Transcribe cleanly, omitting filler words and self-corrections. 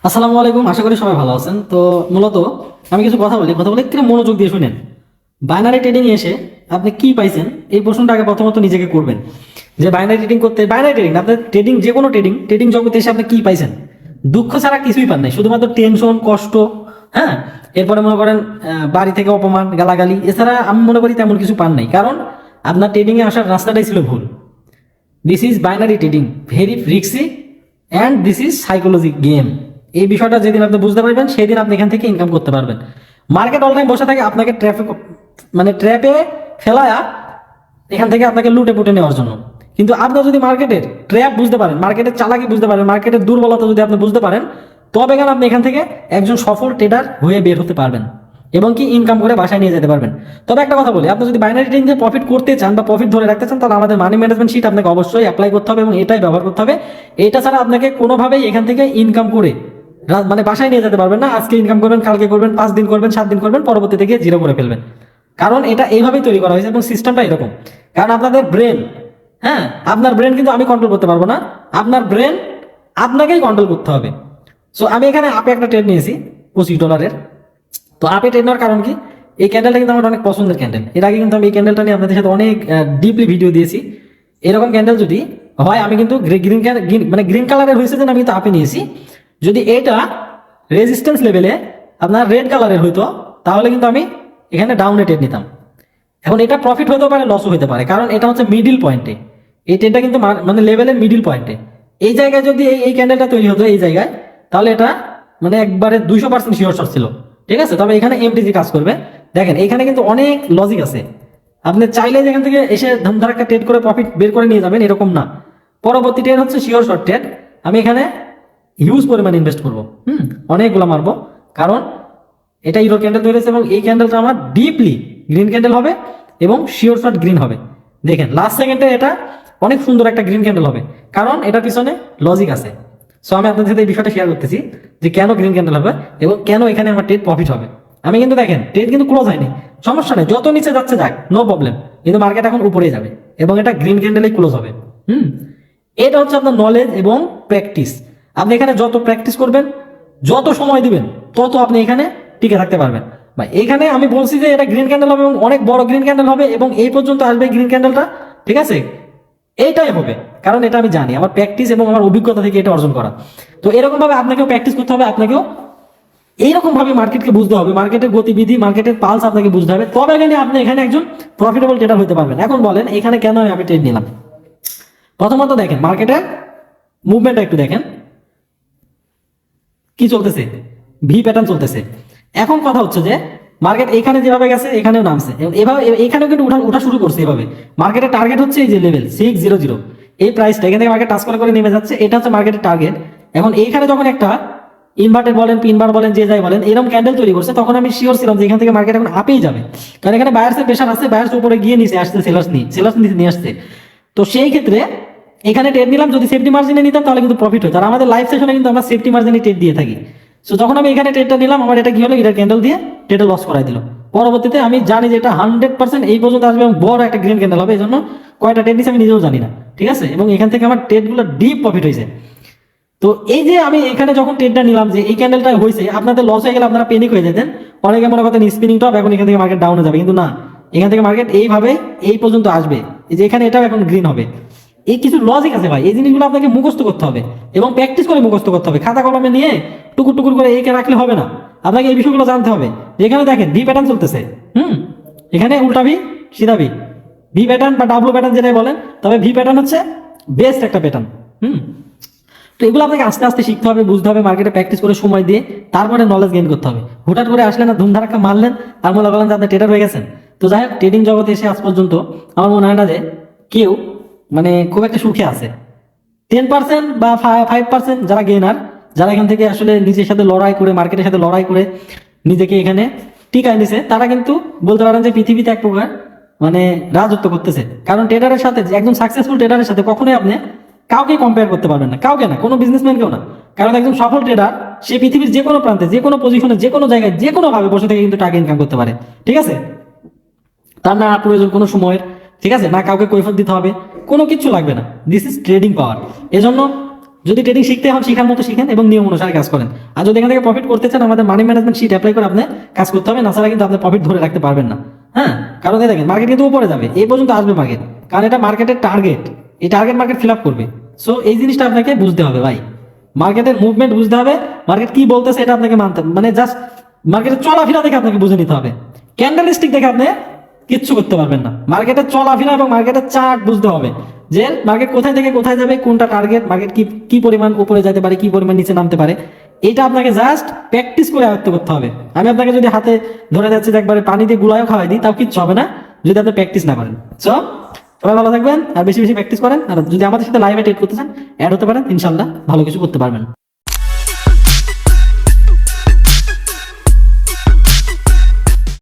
আসসালামু আলাইকুম, আশা করি সবাই ভালো আছেন। তো মূলত আমি কিছু কথা বলে একটু মনোযোগ দিয়ে শুনেন। বাইনারি ট্রেডিং এসে আপনি কি পাইছেন, এই প্রশ্নটা আগে প্রথমত নিজেকে করবেন যে বাইনারি ট্রেডিং করতে, বাইনারি ট্রেডিং আপনার ট্রেডিং, যে কোনো ট্রেডিং ট্রেডিং জগতে এসে আপনি কি পাইছেন? দুঃখ ছাড়া কিছুই পান নাই, শুধুমাত্র টেনশন, কষ্ট। হ্যাঁ, এরপরে মনে করেন বাড়ি থেকে অপমান, গালাগালি, এছাড়া আমি মনে করি তেমন কিছু পান নাই। কারণ আপনার ট্রেডিং এ আসার রাস্তাটাই ছিল ভুল। This is binary trading, very রিক্সি, and this is psychology game. এই বিষয়টা যেদিন আপনি বুঝতে পারবেন সেদিন আপনি এখান থেকে ইনকাম করতে পারবেন। মার্কেট অল টাইম বসে থাকে আপনাকে ট্র্যাপে ফেলায়া এখান থেকে আপনাকে লুটে পুটে নেওয়ার জন্য। কিন্তু আপনি যদি মার্কেটের ট্র্যাপ বুঝতে পারেন, মার্কেটের চালাকি বুঝতে পারেন, মার্কেটের দুর্বলতা যদি আপনি বুঝতে পারেন, তবে কেন আপনি এখান থেকে একজন সফল ট্রেডার হয়ে বের হতে পারবেন এবং কি ইনকাম করে বাসায় নিয়ে যেতে পারবেন। তবে একটা কথা বলি, আপনি যদি বাইনারি ট্রেডিং থেকে প্রফিট করতে চান বা প্রফিট ধরে রাখতে চান, তাহলে আমাদের মানি ম্যানেজমেন্ট শিট আপনাকে অবশ্যই অ্যাপ্লাই করতে হবে এবং এটাই ব্যবহার করতে হবে। এটা ছাড়া আপনাকে কোনোভাবেই এখান থেকে ইনকাম করে মানে বাসায় নিয়ে যেতে পারবেন না। আজকে ইনকাম করবেন, কালকে করবেন, 5 দিন করবেন, 7 দিন করবেন, পরবর্তীতে গিয়ে জিরো করে ফেলবেন। কারণ এটা এইভাবেই তৈরি করা হয়েছে এবং সিস্টেমটা এরকম। কারণ আপনাদের ব্রেন, হ্যাঁ, আপনার ব্রেন কিন্তু আমি কন্ট্রোল করতে পারবো না, আপনার ব্রেন আপনাকেই কন্ট্রোল করতে হবে। সো আমি এখানে আপে একটা ট্রেড নিয়েছি $25। তো আপে ট্রেড নেওয়ার কারণ কি, এই ক্যান্ডেলটা কিন্তু আমার অনেক পছন্দের ক্যান্ডেল। এর আগে কিন্তু আমি এই ক্যান্ডেলটা নিয়ে আপনাদের সাথে অনেক ডিপলি ভিডিও দিয়েছি। এরকম ক্যান্ডেল যদি হয়, আমি কিন্তু গ্রিন কালারের হয়েছে যে আমি কিন্তু আপে নিয়েছি। যদি এটা রেজিস্ট্যান্স লেভেলে আপনার রেড কালারের হইতো, তাহলে কিন্তু আমি এখানে ডাউনে ট্রেড নিতাম। এখন এটা প্রফিট হতে পারে, লসও হতে পারে, কারণ এটা হচ্ছে মিডিল পয়েন্টে। এই ট্রেডটা কিন্তু মানে লেভেলের মিডিল পয়েন্টে। এই জায়গায় যদি এই ক্যান্ডেলটা তৈরি হতো এই জায়গায়, তাহলে এটা মানে একবারে 200% শিওর শট ছিল। ঠিক আছে, তবে এখানে এমটিজি কাজ করবে। দেখেন এখানে কিন্তু অনেক লজিক আছে। আপনি চাইলে যেখান থেকে এসে ধুমধারাক্কা ট্রেড করে প্রফিট বের করে নিয়ে যাবেন, এরকম না। পরবর্তী ট্রেড হচ্ছে শিওর শর্ট ট্রেড। আমি এখানে হিউজ পরিমাণ ইনভেস্ট করবো, অনেকগুলো মারবো। কারণ এটা ইউরো ক্যান্ডেল তৈরি হয়েছে এবং এই ক্যান্ডেলটা আমার ডিপলি গ্রিন ক্যান্ডেল হবে এবং শিওর শর্ট গ্রিন হবে। দেখেন লাস্ট সেকেন্ডে এটা অনেক সুন্দর একটা গ্রিন ক্যান্ডেল হবে, কারণ এটার পিছনে লজিক আছে। সো আমি আপনাদের সাথে এই বিষয়টা শেয়ার করতেছি যে কেন গ্রিন ক্যান্ডেল হবে এবং কেন এখানে আমার ট্রেড প্রফিট হবে। আমি কিন্তু দেখেন ট্রেড কিন্তু ক্লোজ হয়নি, সমস্যা নেই, যত নিচে যাচ্ছে যাক, নো প্রবলেম। কিন্তু মার্কেট এখন উপরে যাবে এবং এটা গ্রিন ক্যান্ডেলেই ক্লোজ হবে। এটা হচ্ছে আপনার নলেজ এবং প্র্যাকটিস। আপনি এখানে যত প্র্যাকটিস করবেন, যত সময় দিবেন, তত আপনি এখানে টিকে থাকতে পারবেন। ভাই এখানে আমি বলছি যে এটা গ্রিন ক্যান্ডেল হবে এবং অনেক বড় গ্রিন ক্যান্ডেল হবে এবং এই পর্যন্ত আসবে গ্রিন ক্যান্ডেলটা। ঠিক আছে, এইটাই হবে, কারণ এটা আমি জানি, আমার প্র্যাকটিস এবং আমার অভিজ্ঞতা থেকে এটা অর্জন করা। তো এরকম ভাবে আপনাকেও প্র্যাকটিস করতে হবে, আপনাকেও এইরকম ভাবে মার্কেটকে বুঝতে হবে, মার্কেটের গতিবিধি, মার্কেটের পালস আপনাকে বুঝতে হবে, তবে গেলে আপনি এখানে একজন প্রফিটেবল ট্রেডার হতে পারবেন। এখন বলেন এখানে কেন আমি ট্রেড নিলাম। প্রথমত দেখেন মার্কেটের মুভমেন্টটা একটু দেখেন, কি চলতেছে, ভি প্যাটার্ন চলতেছে। এখন কথা হচ্ছে যে মার্কেট এখানে যেভাবে গেছে এখানেও নামছে, এভাবে এখানেও কিন্তু উঠা শুরু করছে। এভাবে মার্কেটের টার্গেট হচ্ছে এই যে লেভেল 600, এই প্রাইসটা এখান থেকে মার্কেট টাচ করে নেমে যাচ্ছে, এটা হচ্ছে মার্কেটের টার্গেট। এখন এইখানে যখন একটা ইনভার্টেড বলেন, পিনবার বলেন, যে যাই বলেন, এরকম ক্যান্ডেল তৈরি করছে, তখন আমি শিওর ছিলাম যে এখান থেকে মার্কেট এখন আপেই যাবে। কারণ এখানে বায়ার্সের প্রেশার আছে, বায়ার্স উপরে গিয়ে নিচে আসছে, সেলার্স নিচে নিয়ে আসছে। তো সেই ক্ষেত্রে এখানে ট্রেড নিলাম, যদি সেফটি মার্জিনে নিতাম তাহলে কিন্তু প্রফিট হতো। আর আমাদের লাইভ সেশনে কিন্তু আমরা সেফটি মার্জিনে ট্রেড দিয়ে থাকি। সো যখন আমি এখানে ট্রেডটা নিলাম, আমার এটা কি হলো, এটা ক্যান্ডেল দিয়ে ট্রেডে লস করাই দিল। পরবর্তীতে আমি জানি যে এটা 100% এই পর্যন্ত আসবে এবং বড় একটা গ্রিন ক্যান্ডেল হবে, এই জন্য কয়টা ট্রেড নিচ্ছে আমি নিজেও জানি না। ঠিক আছে, এবং এখান থেকে আমার ট্রেডগুলো ডিপ প্রফিট হয়েছে। তো এই যে আমি এখানে যখন ট্রেডটা নিলাম যে এই ক্যান্ডেলটা হয়েছে, আপনাদের লস হয়ে গেলে আপনারা পেনিক হয়ে যেতেন, অনেকে মনে করতেন স্পিনিং টপ, এখন এখান থেকে মার্কেট ডাউনে যাবে, কিন্তু না, এখান থেকে মার্কেট এইভাবে এই পর্যন্ত আসবে, এই যে এখানে এটাও এখন গ্রিন হবে। এই কিছু লজিক আছে ভাই, এই জিনিসগুলো আপনাকে মুখস্থ করতে হবে এবং প্র্যাকটিস করে মুখস্থ করতে হবে। খাতা কলমে নিয়ে টুকুর টুকুর করে এঁকে রাখলে হবে না, আপনাকে এই বিষয়গুলো জানতে হবে। যেখানে দেখেন ভি প্যাটার্ন চলতেছে, এখানে উল্টা ভি, সিধা ভি, ভি প্যাটার্ন বা ডাব্লু প্যাটার্ন যেটাই বলেন, তবে ভি প্যাটার্ন হচ্ছে বেস্ট একটা প্যাটার্ন। তো এগুলো আপনাকে আস্তে আস্তে শিখতে হবে, বুঝতে হবে, মার্কেটে প্র্যাকটিস করে সময় দিয়ে তারপরে নলেজ গেইন করতে হবে। হুটাট করে আসলেন না, ধুমধারাক্কা মারলেন আর মনে করলেন যে আপনি ট্রেডার হয়ে গেছেন। তো যাই হোক, ট্রেডিং জগতে এসে আজ পর্যন্ত আমার মনে হয় না যে কেউ মানে খুব একটা সুখে আছে। 10% বা 5% যারা গেইনার, যারা এখান থেকে আসলে নিজের সাথে লড়াই করে, মার্কেটের সাথে লড়াই করে নিজেকে এখানে টিকায় নিছে, তারা কিন্তু বলতে পারেন যে পৃথিবীতে এক প্রকার মানে রাজত্ব করতেছে। কারণ ট্রেডারের সাথে, একজন সাকসেসফুল ট্রেডারের সাথে কখনোই আপনি কাউকে কম্পেয়ার করতে পারবেন না, কাউকে না, কোনো বিজনেসম্যানকেও না। কারণ একজন সফল ট্রেডার সে পৃথিবীর যে কোনো প্রান্তে, যে কোনো পজিশনে, যে কোনো জায়গায়, যে কোনো ভাবে বসে থেকে কিন্তু টাকা ইনকাম করতে পারে। ঠিক আছে, তার না প্রয়োজন কোনো সময়ের, ঠিক আছে, না কাউকে কৈফিয়ত দিতে হবে, কোনো কিছু লাগবে না। দিস ইজ ট্রেডিং পাওয়ার। এজন্য যদি ট্রেডিং শিখতে হন শিখার মতো শিখেন এবং নিয়ম অনুসারে কাজ করেন। আর যদি এখান থেকে প্রফিট করতে চান আমাদের মানি ম্যানেজমেন্ট শিট অ্যাপ্লাই করে আপনি কাজ করতে হবে, না ছাড়া কিন্তু আপনি প্রফিট ধরে রাখতে পারবেন না। হ্যাঁ, কারণ এই দেখেন মার্কেট কিন্তু উপরে যাবে, এই পর্যন্ত আসবে মার্কেট, কারণ এটা মার্কেটের টার্গেট, এই টার্গেট মার্কেট ফিল আপ করবে। সো এই জিনিসটা আপনাকে বুঝতে হবে ভাই, মার্কেটের মুভমেন্ট বুঝতে হবে, মার্কেট কি বলতেছে এটা আপনাকে মানতে হবে। মানে জাস্ট মার্কেটের চলাফেরা দেখে আপনাকে বুঝে নিতে হবে, ক্যান্ডেলস্টিক দেখে আপনি কিচ্ছু করতে পারবেন না। মার্কেটের চলাফেরা এবং মার্কেটের চার্ট বুঝতে হবে যে মার্কেট কোথায় থেকে কোথায় যাবে, কোনটা টার্গেট, মার্কেট কি কি পরিমাণ উপরে যেতে পারে, কি পরিমাণ নিচে নামতে পারে, এটা আপনাকে জাস্ট প্র্যাকটিস করে আয়ত্ত করতে হবে। আমি আপনাকে যদি হাতে ধরে যাচ্ছি একবারে পানি দিয়ে গুলায়ও খাওয়াই দিই তাও কিচ্ছু হবে না যদি আপনি প্র্যাকটিস না করেন। সো সবাই ভালো থাকবেন আর বেশি বেশি প্র্যাকটিস করেন, আর যদি আমাদের সাথে লাইভে ট্রেড করতে চান অ্যাড হতে পারেন, ইনশাল্লাহ ভালো কিছু করতে পারবেন।